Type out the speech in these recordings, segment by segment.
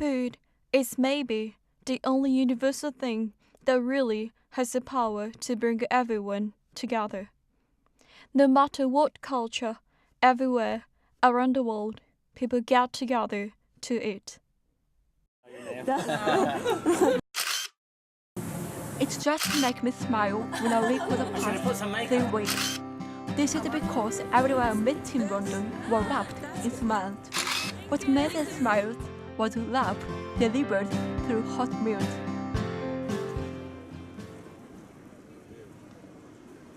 Food is maybe the only universal thing that really has the power to bring everyone together. No matter what culture, everywhere around the world, people get together to eat. It just makes me smile when I recall the past 3 weeks. This is because everyone I met in London was wrapped in smiles. What made them smile was love delivered through hot meals.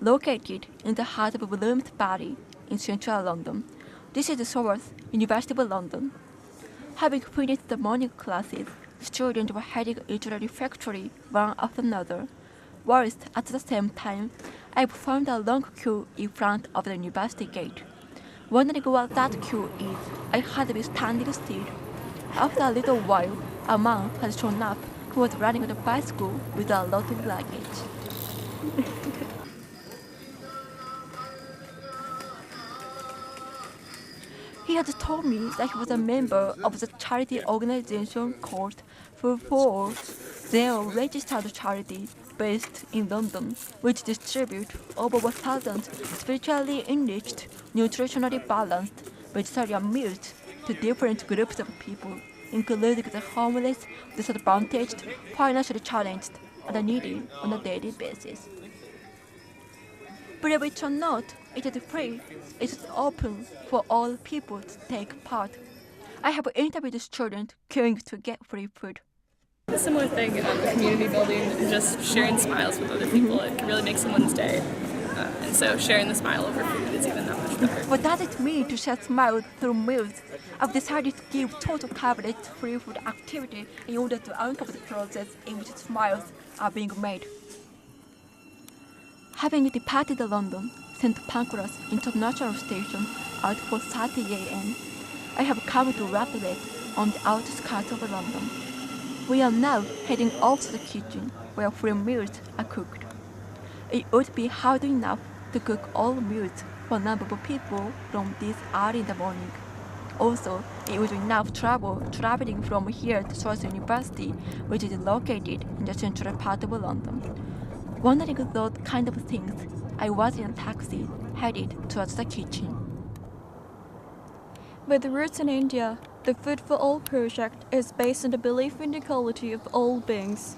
Located in the heart of Bloomsbury in central London, this is the South University of London. Having finished the morning classes, students were heading into the refectory one after another, whilst at the same time I found a long queue in front of the university gate. Wondering what that queue is, I had been standing still. After a little while, a man had shown up who was riding on a bicycle with a lot of luggage. He had told me that he was a member of the charity organization called Freee. They are a registered charity based in London, which distribute over 1,000 spiritually enriched, nutritionally balanced vegetarian meals to different groups of people, including the homeless, disadvantaged, financially challenged, and needy on a daily basis. Believe it or not, it is free. It is open for all people to take part. I have interviewed students queuing to get free food. A similar thing of community building and just sharing smiles with other people, it can really make someone's day. And so sharing the smile over food is even that much better. What does it mean to share smiles through meals? I've decided to give total coverage free food activity in order to uncover the process in which smiles are being made. Having departed London, St. Pancras International Station at 4:30 a.m., I have come to Radlett on the outskirts of London. We are now heading off to the kitchen where free meals are cooked. It would be hard enough to cook all meals for a number of people from this early in the morning. Also, it would be enough trouble traveling from here to South University, which is located in the central part of London. Wondering those kind of things, I was in a taxi headed towards the kitchen. With roots in India, the Food for All project is based on the belief in the equality of all beings.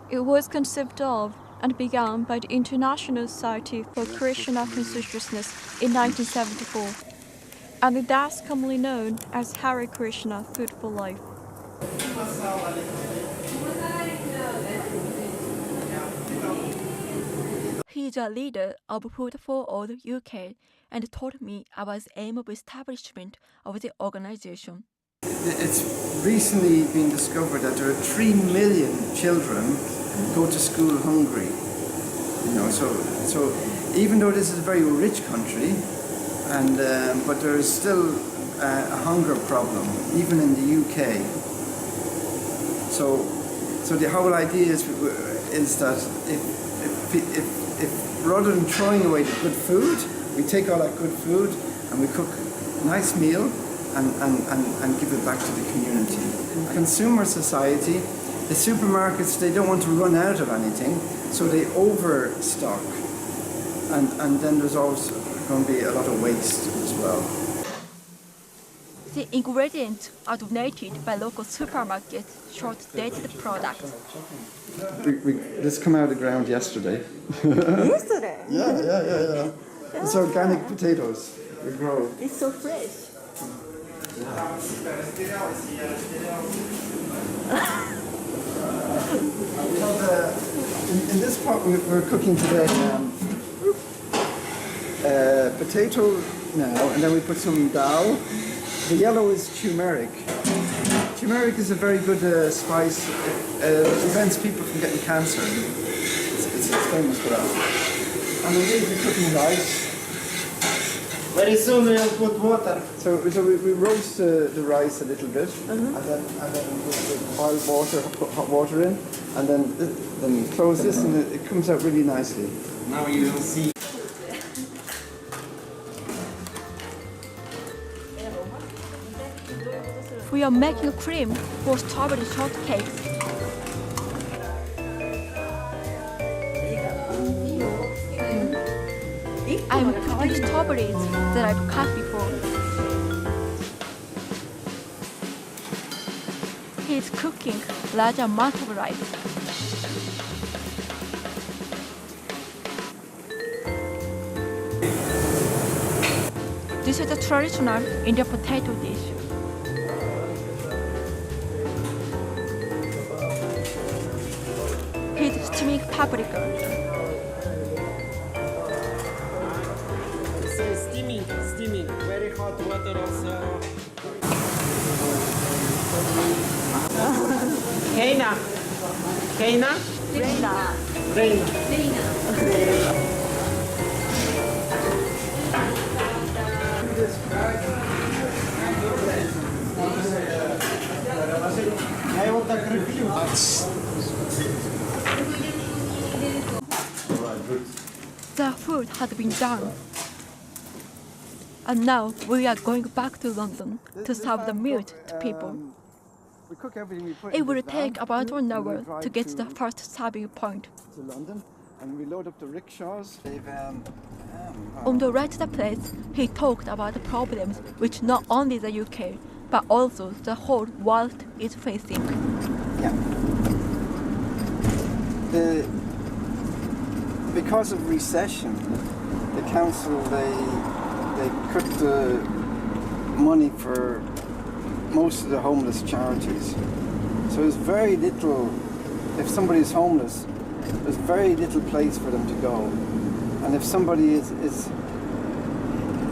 It was conceived of and began by the International Society for Krishna Consciousness in 1974, and it is commonly known as Hare Krishna Food for Life. He is a leader of Food for All UK and told me about the aim of establishment of the organization. It's recently been discovered that there are 3 million children who go to school hungry. So even though this is a very rich country, but there is still a hunger problem, even in the UK. So the whole idea is that if rather than throwing away the good food, we take all that good food and we cook a nice meal and give it back to the community. In consumer society, the supermarkets, they don't want to run out of anything, so they overstock. And then there's also going to be a lot of waste as well. The ingredients are donated by local supermarkets, short-dated products. This came out of the ground yesterday. Yesterday? Yeah. It's organic potatoes we grow. It's so fresh. In this pot we're cooking today potato now, and then we put some dal. The yellow is turmeric. Turmeric is a very good spice. It prevents people from getting cancer. It's famous for that. And we're going to be cooking rice. Very soon we'll put water. So we roast the rice a little bit, and then we put hot water in, and then close this, and it comes out really nicely. Now you will see. We We are making cream for strawberry shortcakes. I'm putting strawberries that I've cut before. He's cooking large amount of rice. This is a traditional Indian potato dish. He's steaming paprika. So steaming. Very hot water also. Heina. Reina. I want a review. The food had been done. And now we are going back to London to serve the meat to people. We cook everything we put It in will this take van, about 1 and we hour drive to get to the first serving point. to London, and we load up the rickshaws. On the way to the place, he talked about the problems which not only the UK, but also the whole world is facing. Yeah. Because of recession, the council they cut the money for most of the homeless charities. So there's very little. If somebody's homeless, there's very little place for them to go. And if somebody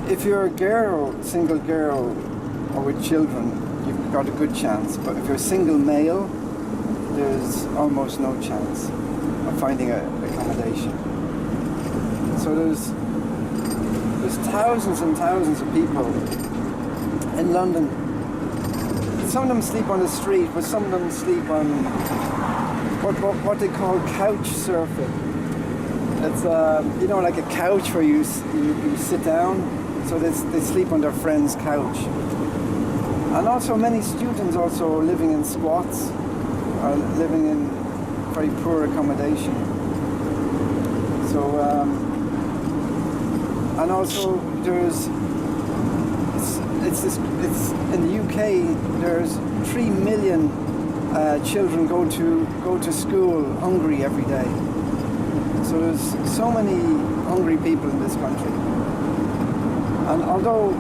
if you're a girl, single girl, or with children, you've got a good chance. But if you're a single male, there's almost no chance of finding accommodation. So there's thousands and thousands of people in London. Some of them sleep on the street, but some of them sleep on what they call couch surfing. It's like a couch where you sit down. So they sleep on their friend's couch. And also many students also living in squats, or living in very poor accommodation. So, and also it's in the UK there's 3 million children go to school hungry every day. So there's so many hungry people in this country. And although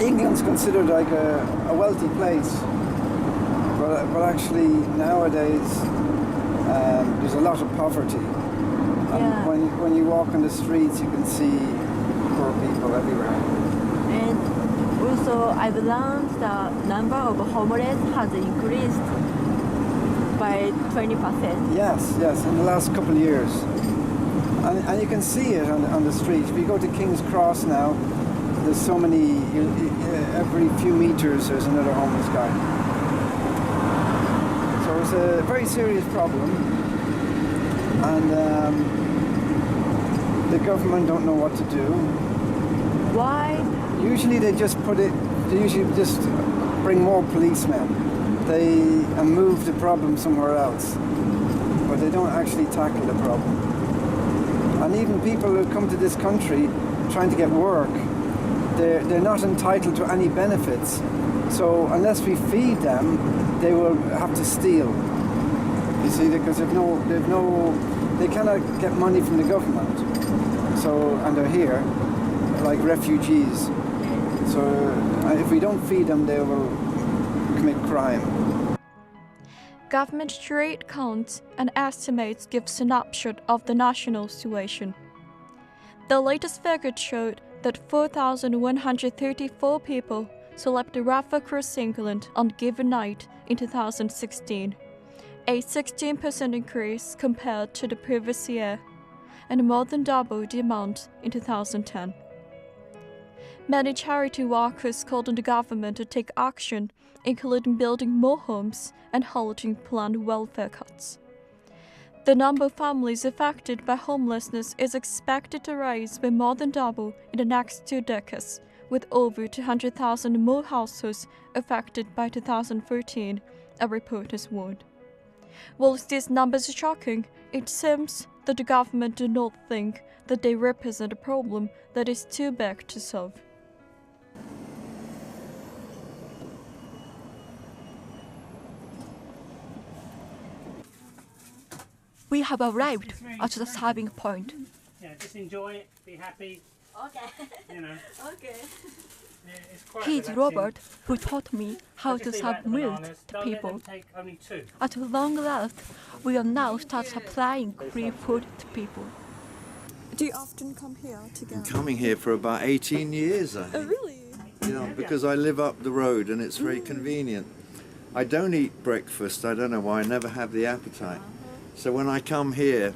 England's considered like a wealthy place, but actually nowadays there's a lot of poverty. And Yeah. when you walk on the streets, you can see poor people everywhere. And also I've learned the number of homeless has increased by 20%. Yes, in the last couple of years. And you can see it on the streets. If you go to King's Cross now, there's so many, every few meters there's another homeless guy. So it's a very serious problem. And the government don't know what to do. Why? Usually they just bring more policemen. And move the problem somewhere else. But they don't actually tackle the problem. And even people who come to this country trying to get work, they're not entitled to any benefits. So unless we feed them, they will have to steal. You see, because they cannot get money from the government. So, and they're here, like refugees. So if we don't feed them, they will commit crime. Government trade counts and estimates give snapshot of the national situation. The latest figure showed that 4,134 people slept rough across England on given night in 2016, a 16% increase compared to the previous year, and more than double the amount in 2010. Many charity workers called on the government to take action, including building more homes and halting planned welfare cuts. The number of families affected by homelessness is expected to rise by more than double in the next 2 decades, with over 200,000 more households affected by 2013, a report has warned. Whilst these numbers are shocking, it seems that the government do not think that they represent a problem that is too big to solve. We have arrived at the serving point. Yeah, just enjoy it, be happy, Okay. you know. Okay. Yeah, it's quite He's relaxing. Robert, who taught me how Just to leave serve out the meals bananas. to Don't let people. them take only 2. At long last, we are now start supplying free food to people. Do you often come here together? Coming here for about 18 years, I think. Really? You know, because I live up the road and it's very convenient. I don't eat breakfast, I don't know why, I never have the appetite. So when I come here,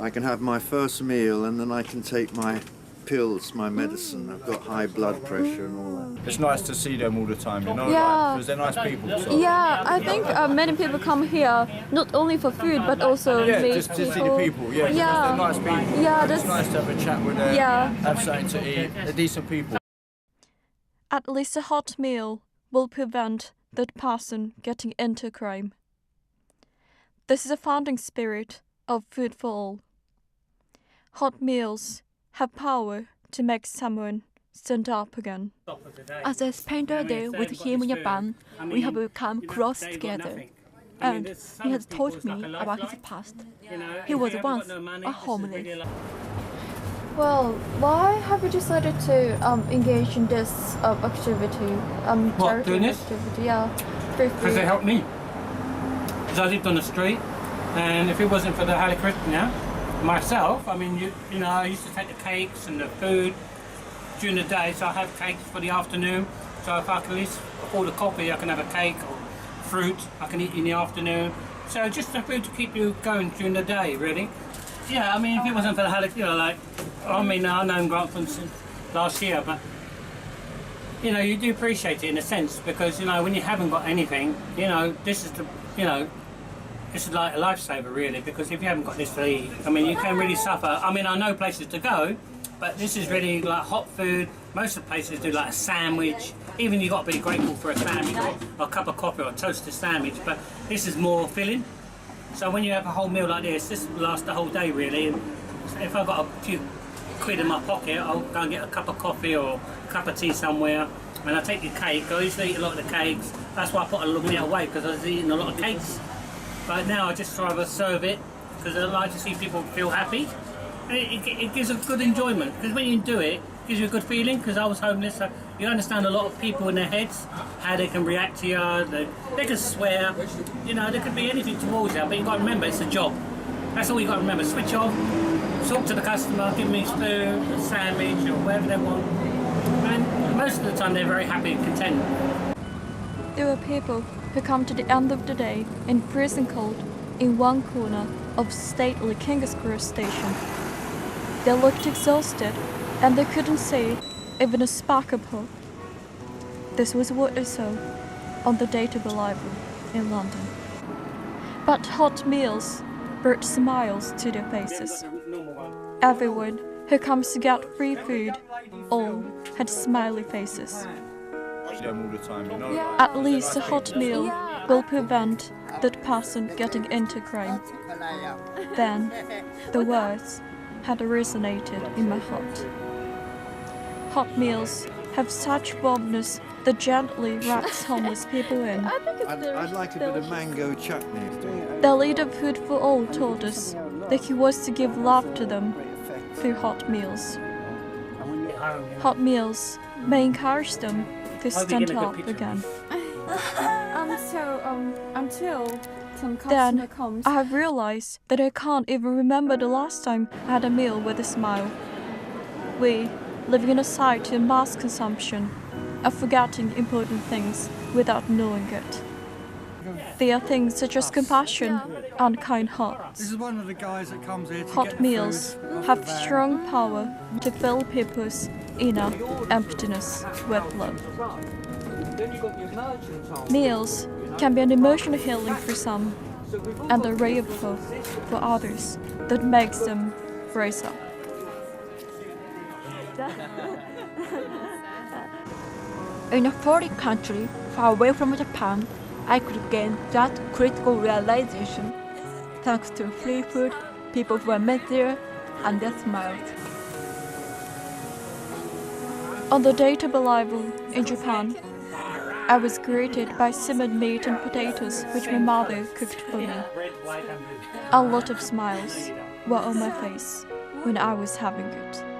I can have my first meal and then I can take my pills, my medicine. I've got high blood pressure and all that. It's nice to see them all the time, you know, Yeah. because they're nice people. So. Yeah, I think many people come here not only for food but also Yeah, meet just to see the people, yeah, because Yeah. they're nice people. Yeah, It's that's nice to have a chat with them, Yeah. have something to eat. They're decent people. At least a hot meal will prevent that person getting into crime. This is a founding spirit of Food for All. Hot meals have power to make someone stand up again. Top of the day. As I spent a day with him in Japan, we have become close together. And he has told me about his past. He was once a homeless. Well, why have you decided to engage in this activity? What, doing this? Activity, yeah. Free Because food. they helped me. Because I lived on the street, and if it wasn't for the Hare Krishna, myself, I mean, you know, I used to take the cakes and the food during the day, so I have cakes for the afternoon. So if I can at least afford a coffee, I can have a cake or fruit I can eat in the afternoon. So just the food to keep you going during the day, really. Yeah, I mean, if it wasn't for the Hare, you know, like, I mean, I've known Grant since last year, but you know, you do appreciate it in a sense because, you know, when you haven't got anything, you know, this is the, you know, this is like a lifesaver really, because if you haven't got this to eat, I mean, you can really suffer. I mean, I know places to go, but this is really like hot food. Most of the places do like a sandwich. Even you got to be grateful for a sandwich or a cup of coffee or a toasted sandwich, but this is more filling. So when you have a whole meal like this will last the whole day really. And if I've got a few quid in my pocket, I'll go and get a cup of coffee or a cup of tea somewhere. And I take the cake. I used to eat a lot of the cakes. That's why I put a little bit away, because I was eating a lot of cakes. But now I just try to serve it because I like to see people feel happy. And it gives a good enjoyment, because when you do it, it gives you a good feeling. Because I was homeless, so you understand a lot of people in their heads, how they can react to you. They can swear, you know, there could be anything towards you, but you've got to remember it's a job. That's all you got to remember. Switch off, talk to the customer, give them his food, a sandwich, or whatever they want. And most of the time they're very happy and content. There are people who come to the end of the day in freezing cold in one corner of stately King's Cross station. They looked exhausted and they couldn't see even a spark of hope. This was what they saw on the date of arrival in London. But hot meals brought smiles to their faces. Everyone who comes to get free food all had smiley faces. See them all the time, you know. At least a hot meal will prevent that person getting into crime. Then the words had resonated in my heart. Hot meals have such warmness that gently wraps homeless people in. I'd like a bit of mango chutney. The leader of Food for All told us that he was to give love to them through hot meals. Hot meals may encourage them to stand up again. Until some customer comes. I have realized that I can't even remember the last time I had a meal with a smile. We, living in a society of mass consumption, are forgetting important things without knowing it. They are things such as compassion and kind hearts. This is one of the guys that comes here to Hot get the meals food off have the van. strong power to fill people's inner emptiness with love. Meals can be an emotional healing for some and a ray of hope for others that makes them rise up. In a foreign country, far away from Japan, I could gain that critical realization thanks to free food, people who I met there, and their smiles. On the date of arrival in Japan, I was greeted by simmered meat and potatoes which my mother cooked for me. A lot of smiles were on my face when I was having it.